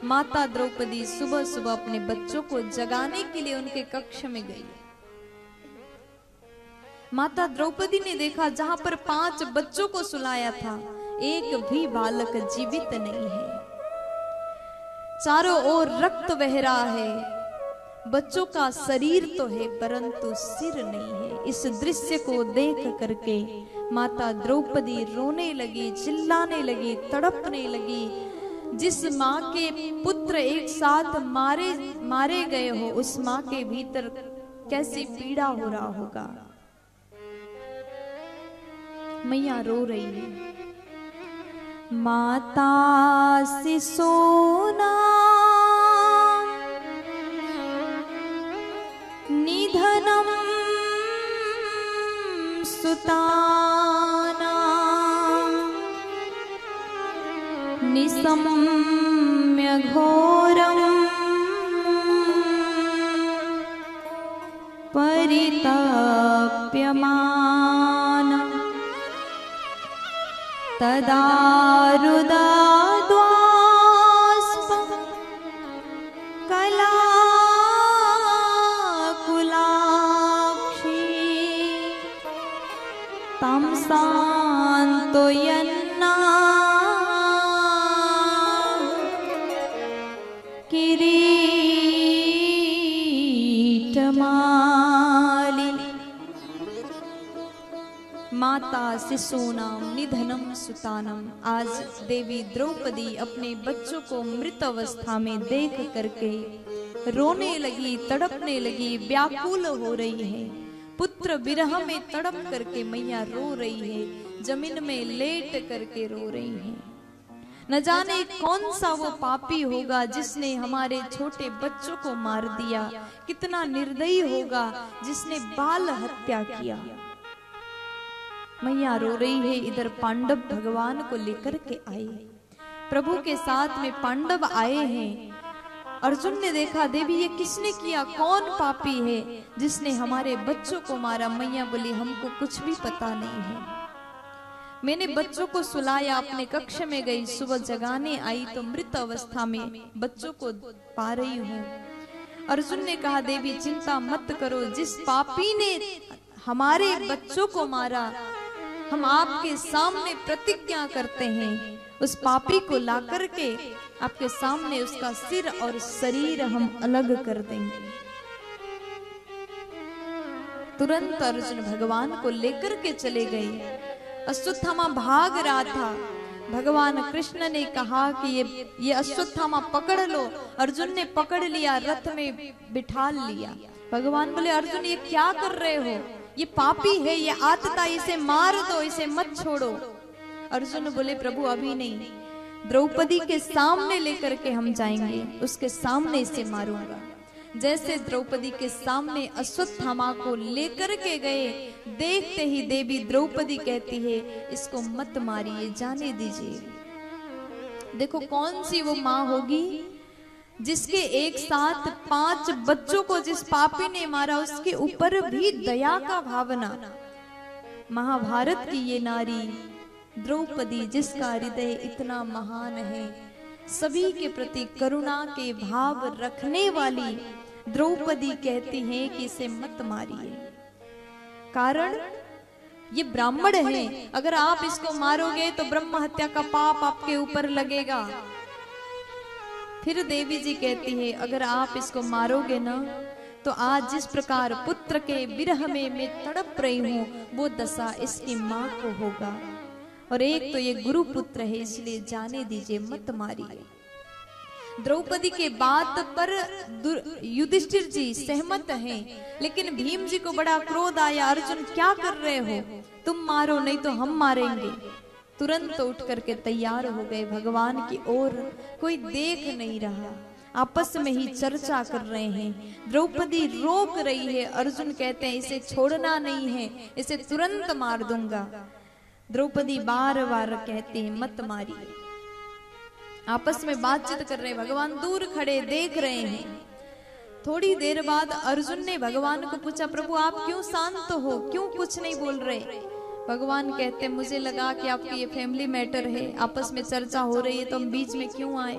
माता द्रौपदी सुबह सुबह अपने बच्चों को जगाने के लिए उनके कक्ष में गई। माता द्रौपदी ने देखा जहां पर 5 बच्चों को सुलाया था, एक भी बालक जीवित नहीं है। चारों ओर रक्त बह रहा है, बच्चों का शरीर तो है परंतु सिर नहीं है। इस दृश्य को देख करके माता द्रौपदी रोने लगी, चिल्लाने लगी, तड़पने लगी। जिस माँ के पुत्र एक साथ मारे गए हो, उस माँ के भीतर कैसी पीड़ा हो रहा होगा। मैया रो रही है। माता से सोना निधनम सुताना निसम्य घोरम परितप्यमान तदारुदाद्वास्पं कलाकुलाक्षी तं सान्त्वयन्ना किरीटमालिनी। माता शिशूनाम निधनम सुतानम। आज देवी द्रौपदी अपने बच्चों को मृत अवस्था में देख करके रोने लगी, तड़पने लगी, व्याकुल हो रही है। पुत्र विरह में तड़प करके मैया रो रही है, जमीन में लेट करके रो रही है। न जाने कौन सा वो पापी होगा जिसने हमारे छोटे बच्चों को मार दिया, कितना निर्दयी होगा जिसने बाल हत्या किया। मैया रो रही है। इधर पांडव भगवान को लेकर के आए, प्रभु के साथ में पांडव आए हैं। अर्जुन ने देखा, देवी ये किसने किया, कौन पापी है जिसने हमारे बच्चों को मारा। मैया बोली, हमको कुछ भी पता नहीं है। मैंने बच्चों को सुलाया, अपने कक्ष में गई, सुबह जगाने आई तो मृत अवस्था में बच्चों को पा रही हूँ। अर्जुन ने कहा, देवी चिंता मत करो, जिस पापी ने हमारे बच्चों को मारा, हम आपके सामने प्रतिज्ञा करते हैं उस पापी को ला करके आपके सामने उसका सिर और शरीर हम अलग कर देंगे। तुरंत अर्जुन भगवान को लेकर के चले गए। अश्वत्थामा भाग रहा था। भगवान कृष्ण ने कहा कि ये अश्वत्थामा पकड़ लो। अर्जुन ने पकड़ लिया, रथ में बिठा लिया। भगवान बोले, अर्जुन ये क्या कर रहे हो, ये पापी है, ये आतता, इसे मार दो, इसे मत छोड़ो। अर्जुन बोले, प्रभु अभी नहीं, द्रौपदी के सामने लेकर के हम जाएंगे, उसके सामने इसे मारूंगा। जैसे द्रौपदी के सामने अश्वत्थामा को लेकर के गए, देखते ही देवी द्रौपदी कहती है, इसको मत मारिए, जाने दीजिए। देखो कौन सी वो माँ होगी जिसके एक साथ 5 बच्चों को जिस पापी ने मारा, उसके ऊपर भी दया का भावना। महाभारत की ये नारी द्रौपदी, जिसका हृदय इतना महान है, सभी के प्रति करुणा के भाव रखने वाली द्रौपदी कहती है कि इसे मत मारिए। कारण ये ब्राह्मण है, अगर आप इसको मारोगे तो ब्रह्म हत्या का पाप आपके ऊपर लगेगा। फिर देवी जी कहती है, अगर आप इसको मारोगे ना तो आज जिस प्रकार पुत्र के विरह में मैं तड़प रही हूँ, वो दशा इसकी माँ को होगा। और एक तो ये गुरु पुत्र है, इसलिए जाने दीजिए, मत मारिए। द्रौपदी के बात पर युधिष्ठिर जी सहमत हैं, लेकिन भीम जी को बड़ा क्रोध आया। अर्जुन क्या कर रहे हो, तुम मारो नहीं तो हम मारेंगे। तुरंत उठ करके तैयार हो गए भगवान की ओर। कोई देख नहीं रहा, आपस में ही चर्चा कर रहे हैं। द्रौपदी रोक रही है, अर्जुन कहते हैं इसे छोड़ना नहीं है, इसे तुरंत मार दूंगा। द्रौपदी बार बार कहती है मत मारिए। आपस में बातचीत कर रहे हैं, भगवान दूर खड़े देख रहे हैं। थोड़ी देर बाद अर्जुन ने भगवान को पूछा, प्रभु आप क्यों शांत हो, क्यों कुछ नहीं बोल रहे। भगवान कहते, मुझे लगा कि आपकी ये फैमिली मैटर है, आपस में चर्चा हो रही है तो हम बीच में क्यों आए।